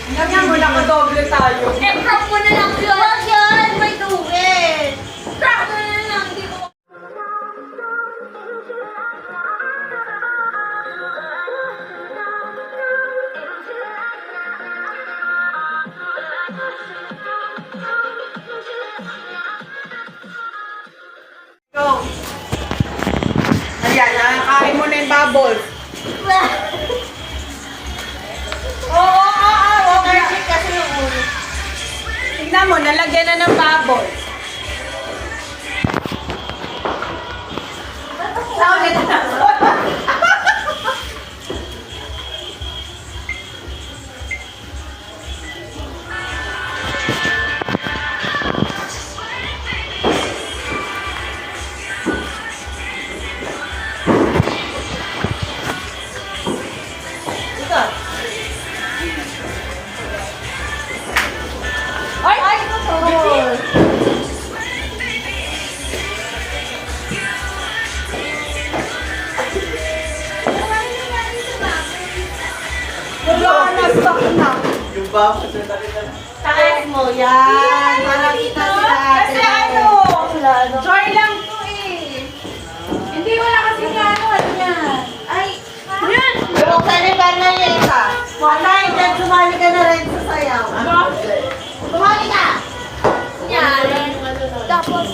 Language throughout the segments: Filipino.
Ganyan mo, nakadoble tayo. Eh, prop mo na lang yun. Wag yun, may tubig. Prop mo na lang, hindi ko. Go. Ayan, nakakain mo na yung bubbles. Oo. Overheat kasi yung ulo. Tingnan mo, nalagyan na ng bubbles. Saulit na. Ay, ito to. Wala na, stock na. Yung bubbles na talaga. Taas mo, yan. Para kita sila ate. Kasi ano, Sila ano. joy lang to eh. Hindi wala kasi nga ano yan. Ay, yan. Buksan ni Berna yung isa. Anay, dyan sumali ka na rin sa sayaw. Sumali ka! Yan. Tapos,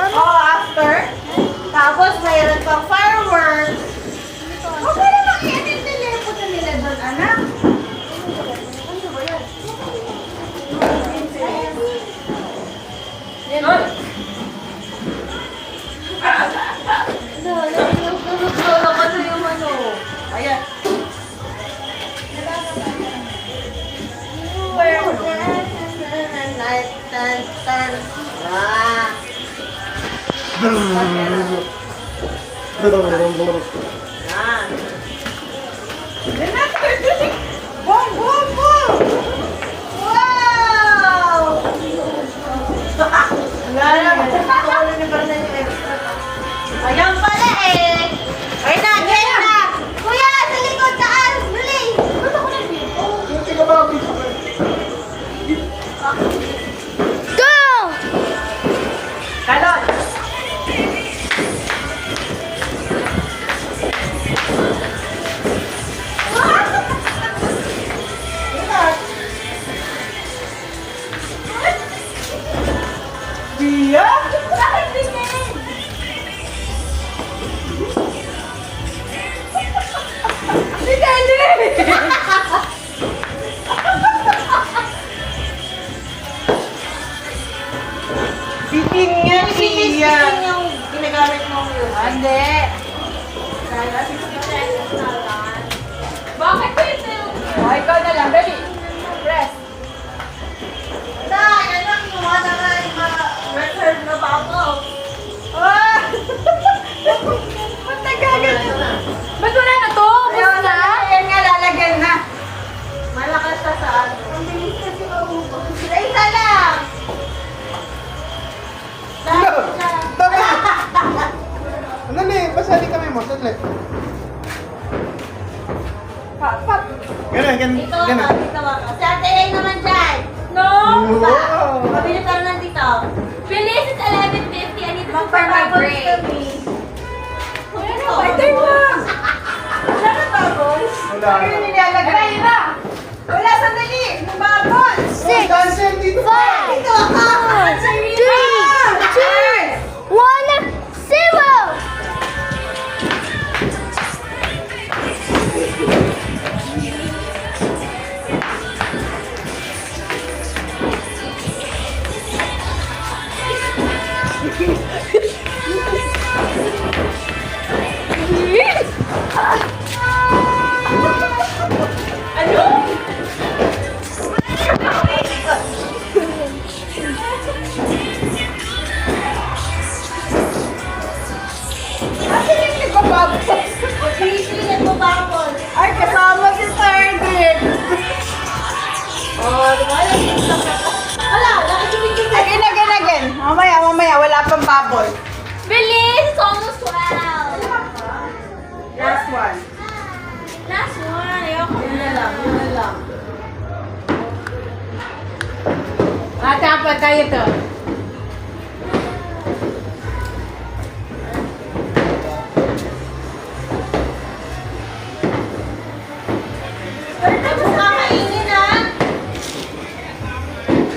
Oh, after? tapos mayroon pang fireworks. Okay naman, yan yung telepono nila doon, anak. Doon. Nagulog ka na yung ano. Ayan. Ah. Yan. Yan na, boom, boom, boom! Wow! Wala na, wala na ba na yung extra pa? Ayan pala eh. Ay na, get na! Kuya, sa likod taas! Dali! Ba't ako nandito? Kalon! Dia? Bakit ganyan? Si Kelly! Bitin nga siya. Yun yung ginagamit mo yun. Hindi. Bakit ito yung... O, ikaw na lang. Dali. Press. Dahil, ano ang inuha na nga yung mga reserve na babaw? Ah! Ba't nagkaganyan? Ba't wala na to? Ayaw na. Ayan nga, lalagyan na. Malakas siya sa ano. Ang bilis kasi maubos. Ay, isa lang! Dahil siya. Ano na eh, basali kami mo, sadali. Pat. Ganun. Dito ako, dito ako. Si Ate Ray naman dyan. No! Wow! Mabili ka na dito. Bilis, it's 11:50. I need to super Mag-vibrate. kami. Ay, tayo ba? Wala na bubbles? Wala. Ano yung nilalagay? Ayun na! Wala, sandali! Yung bubbles! Six! Dancer dito pa! Dito ako. Ano? apat, tayo to. Pero tapos kakainin na.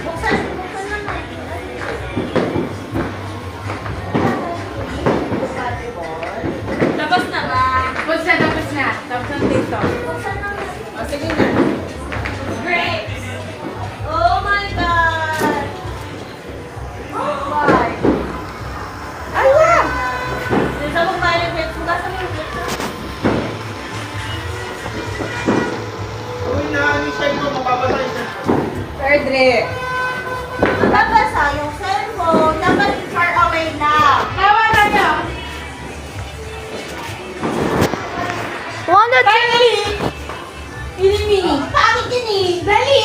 Buksan naman. Tapos na ba? Tapos na. Tapos na dito. Buksan naman. O, sige na. Great! Oh my God! Why? Ay, wow! Yung sa magmaling pets mo, nasa yung pets mo? Uy, na-side mo, mababasa yung Third rip. Mababasa yung cellphone. Dapat far away na. Tawanan niyo. Finally! Mini. Bakit yun eh? Dali!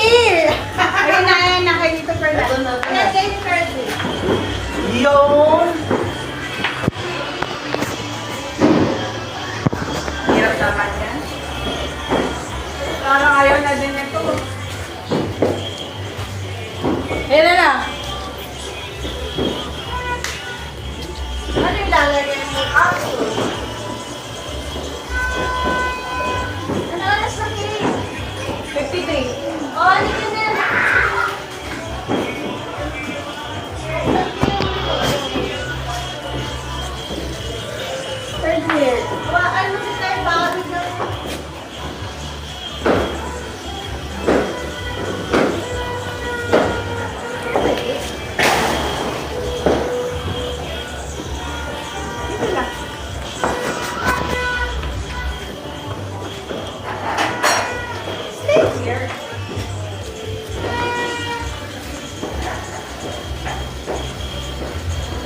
Ayun na kayo dito, Perla. Yan kayo ni Curly. Yun! Hirap naman yan. Parang ayaw na din ito. Ayun na. Ano yung lalagyan mo? Ano oras na kilig? 53. Oh, ano yun na? Third year. Ano si tayo bago na?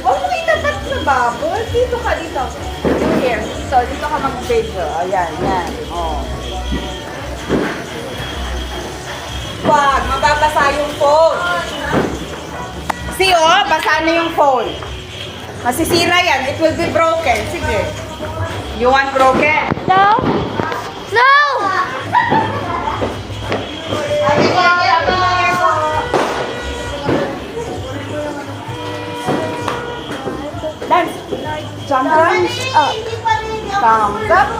Huwag mo itapat sa bubble. Dito ka, dito. Here. So, dito ka mag-video. Ayan, yan. Oh. Wag, mababasa yung phone. See, oh, basa na yung phone. Masisira yan. It will be broken. Sige. You want broken? No! No! Dance. Jump, dance. Hindi pa rin. Thumbs up.